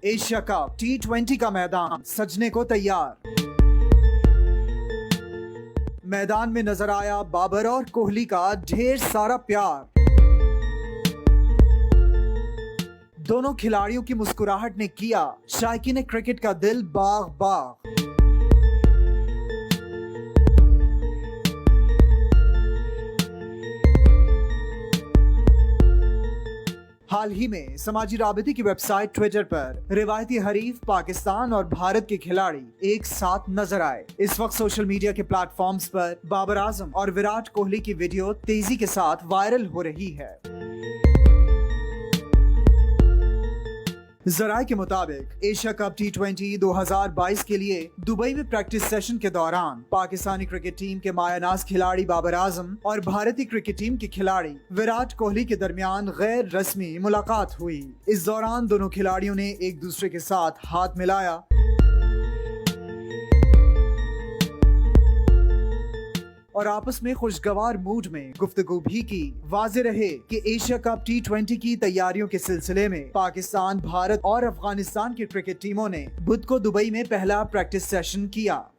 Asia cup T20 का मैदान सजने को तैयार। मैदान में नजर आया बाबर और कोहली का ढेर सारा प्यार। दोनों खिलाड़ियों की मुस्कुराहट ने किया शायकीन क्रिकेट का दिल बाग बाग। हाल ही में समाजी राबिते की वेबसाइट ट्विटर पर रिवायती हरीफ पाकिस्तान और भारत के खिलाड़ी एक साथ नजर आए। इस वक्त सोशल मीडिया के प्लेटफॉर्म्स पर बाबर आजम और विराट कोहली की वीडियो तेजी के साथ वायरल हो रही है। जराये के मुताबिक एशिया कप T20 2022 के लिए दुबई में प्रैक्टिस सेशन के दौरान पाकिस्तानी क्रिकेट टीम के मायानाज खिलाड़ी बाबर आजम और भारतीय क्रिकेट टीम के खिलाड़ी विराट कोहली के दरमियान गैर रस्मी मुलाकात हुई। इस दौरान दोनों खिलाड़ियों ने एक दूसरे के साथ हाथ मिलाया और आपस में खुशगवार मूड में गुफ्तगू भी की। वाज़ेह रहे कि एशिया कप T20 की तैयारियों के सिलसिले में पाकिस्तान, भारत और अफगानिस्तान की क्रिकेट टीमों ने बुध को दुबई में पहला प्रैक्टिस सेशन किया।